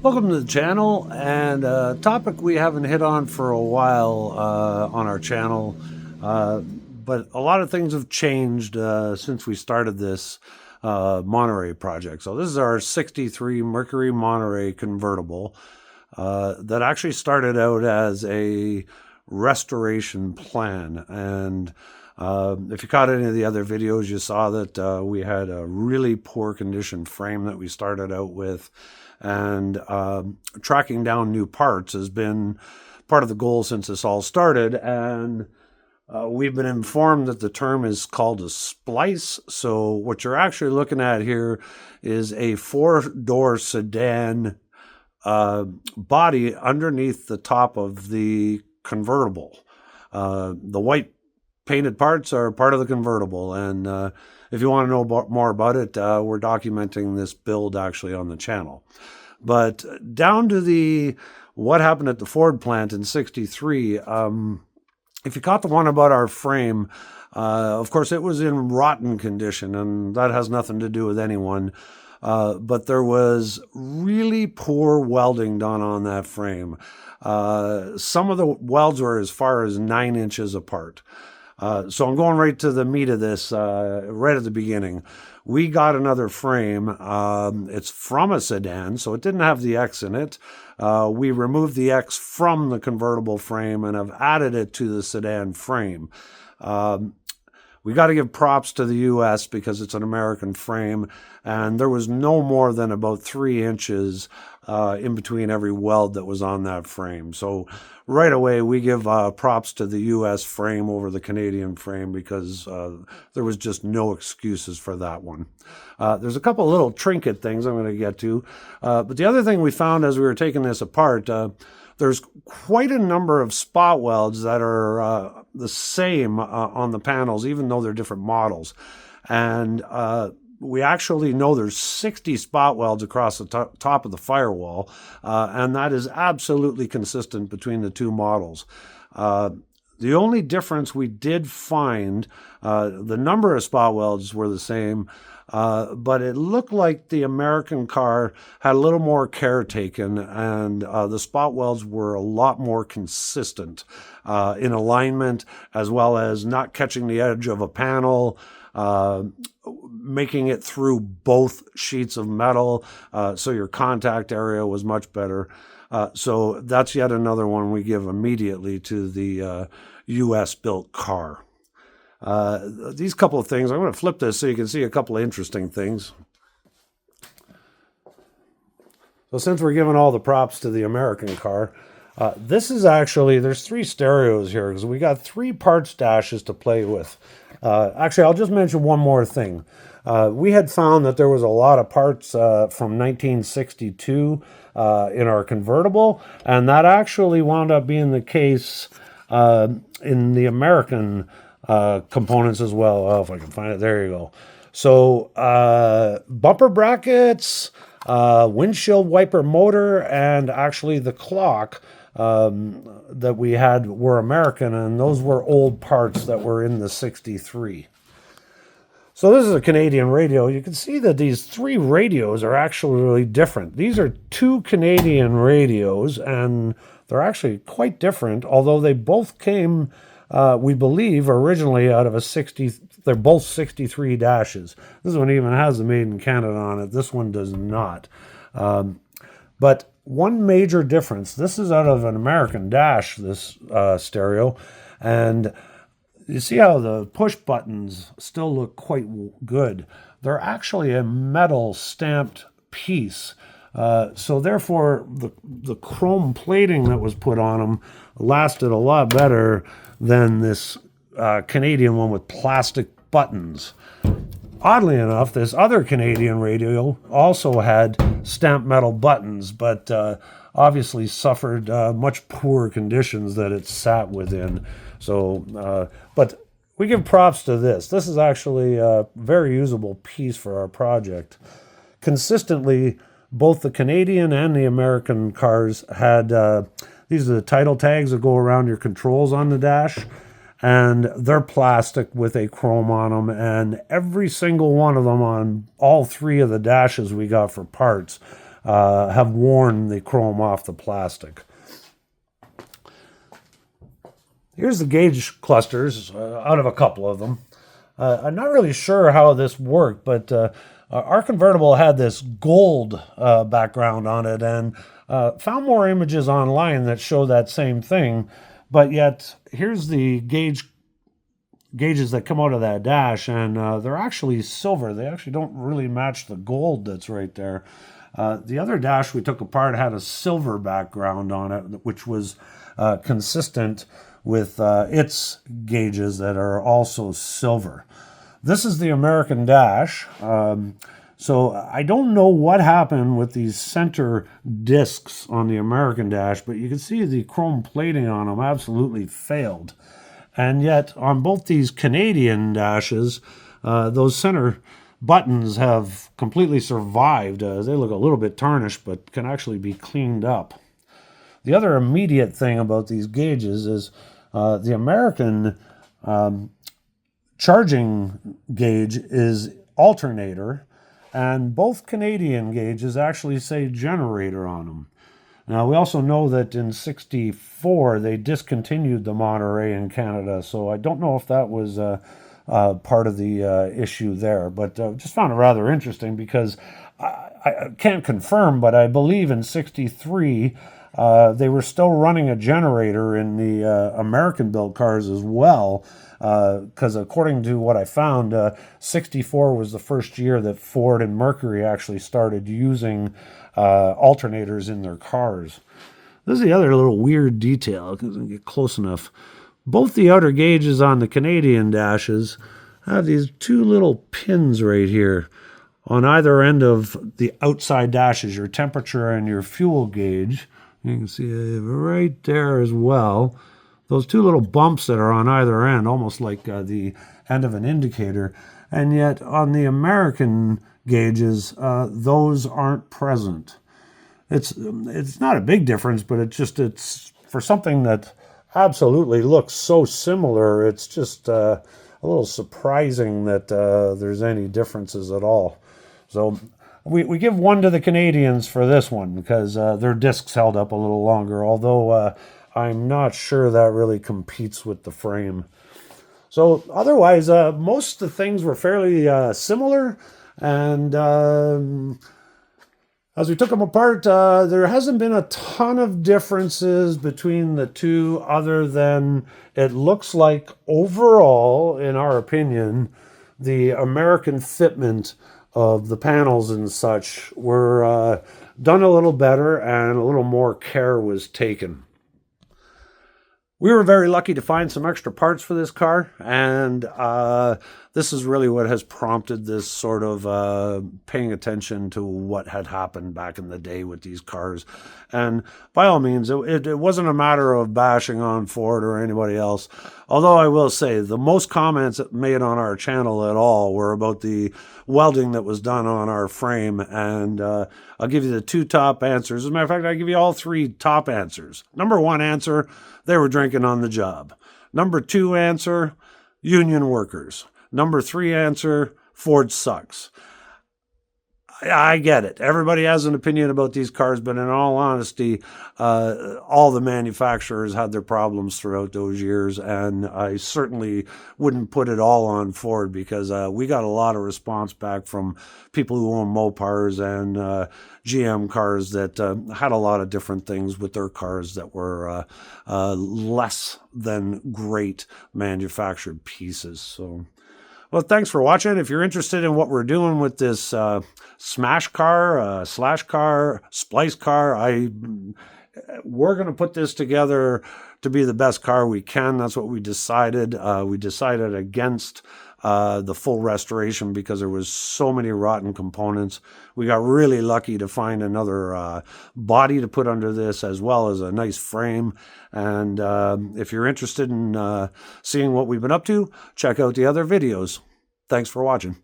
Welcome to the channel, and a topic we haven't hit on for a while on our channel, but a lot of things have changed since we started this Monterey project. So this is our 63 Mercury Monterey convertible that actually started out as a restoration plan. And if you caught any of the other videos, you saw that we had a really poor condition frame that we started out with. And tracking down new parts has been part of the goal since this all started. And we've been informed that the term is called a splice. So what you're actually looking at here is a four-door sedan body underneath the top of the convertible. The white painted parts are part of the convertible. And if you want to know more about it, we're documenting this build actually on the channel. But down to the what happened at the Ford plant in '63, if you caught the one about our frame, of course it was in rotten condition, and that has nothing to do with anyone. But there was really poor welding done on that frame. Some of the welds were as far as 9 inches apart. So I'm going right to the meat of this right at the beginning. We got another frame. It's from a sedan, so it didn't have the X in it. We removed the X from the convertible frame and have added it to the sedan frame. We got to give props to the U.S. because it's an American frame, and there was no more than about 3 inches in between every weld that was on that frame. So right away, we give props to the U.S. frame over the Canadian frame because there was just no excuses for that one. There's a couple little trinket things I'm going to get to, but the other thing we found as we were taking this apart, there's quite a number of spot welds that are the same on the panels, even though they're different models. And we actually know there's 60 spot welds across the top of the firewall, and that is absolutely consistent between the two models. The only difference we did find, the number of spot welds were the same, but it looked like the American car had a little more care taken, and the spot welds were a lot more consistent in alignment, as well as not catching the edge of a panel, making it through both sheets of metal, so your contact area was much better. So that's yet another one we give immediately to the U.S. built car. These couple of things, I'm going to flip this so you can see a couple of interesting things. So since we're giving all the props to the American car, this is actually, there's 3 stereos here because we got 3 parts dashes to play with. Actually, I'll just mention one more thing. We had found that there was a lot of parts from 1962 in our convertible, and that actually wound up being the case in the American components as well. Oh, if I can find it, there you go. So bumper brackets, windshield wiper motor, and actually the clock that we had were American, and those were old parts that were in the 63. So this is a Canadian radio. You can see that these 3 radios are actually really different. These are 2 Canadian radios, and they're actually quite different, although they both came, we believe, originally out of a 60, they're both 63 dashes. This one even has the Made in Canada on it. This one does not. But one major difference, this is out of an American dash, this stereo, and you see how the push buttons still look quite good. They're actually a metal stamped piece. So therefore, the chrome plating that was put on them lasted a lot better than this Canadian one with plastic buttons. Oddly enough, this other Canadian radio also had stamped metal buttons, but obviously suffered much poorer conditions that it sat within. So, but we give props to this. This is actually a very usable piece for our project. Consistently, both the Canadian and the American cars had, these are the title tags that go around your controls on the dash, and they're plastic with a chrome on them, and every single one of them on all 3 of the dashes we got for parts have worn the chrome off the plastic. Here's the gauge clusters out of a couple of them. I'm not really sure how this worked, but our convertible had this gold background on it, and found more images online that show that same thing. But yet, here's the gauges that come out of that dash, and they're actually silver. They actually don't really match the gold that's right there. The other dash we took apart had a silver background on it, which was consistent with its gauges that are also silver. This is the American dash. So I don't know what happened with these center discs on the American dash, but you can see the chrome plating on them absolutely failed. And yet on both these Canadian dashes, those center buttons have completely survived. They look a little bit tarnished, but can actually be cleaned up. The other immediate thing about these gauges is the American charging gauge is alternator, and both Canadian gauges actually say generator on them. Now, we also know that in '64 they discontinued the Monterey in Canada, so I don't know if that was part of the issue there, but just found it rather interesting because I can't confirm, but I believe in '63 they were still running a generator in the American-built cars as well, because according to what I found, '64 was the first year that Ford and Mercury actually started using alternators in their cars. This is the other little weird detail, because I can get close enough. Both the outer gauges on the Canadian dashes have these two little pins right here on either end of the outside dashes, your temperature and your fuel gauge. You can see right there as well. Those two little bumps that are on either end, almost like the end of an indicator. And yet on the American gauges, those aren't present. It's not a big difference, but it's for something that absolutely looks so similar, it's just a little surprising that there's any differences at all. So we give one to the Canadians for this one because their discs held up a little longer, although I'm not sure that really competes with the frame. So otherwise, most of the things were fairly similar, and as we took them apart, there hasn't been a ton of differences between the two, other than it looks like overall, in our opinion, the American fitment of the panels and such were done a little better, and a little more care was taken. We were very lucky to find some extra parts for this car, and this is really what has prompted this sort of paying attention to what had happened back in the day with these cars. And by all means, it wasn't a matter of bashing on Ford or anybody else, although I will say the most comments made on our channel at all were about the welding that was done on our frame, and I'll give you the two top answers. As a matter of fact, I'll give you all three top answers. Number one answer, they were drinking on the job. Number two answer, union workers. Number three answer, Ford sucks. I get it. Everybody has an opinion about these cars, but in all honesty, all the manufacturers had their problems throughout those years, and I certainly wouldn't put it all on Ford, because we got a lot of response back from people who own Mopars and GM cars that had a lot of different things with their cars that were less than great manufactured pieces. So, well, thanks for watching. If you're interested in what we're doing with this smash car, slash car, splice car, we're going to put this together to be the best car we can. That's what we decided. We decided against the full restoration because there was so many rotten components. We got really lucky to find another body to put under this, as well as a nice frame. And if you're interested in seeing what we've been up to, check out the other videos. Thanks for watching.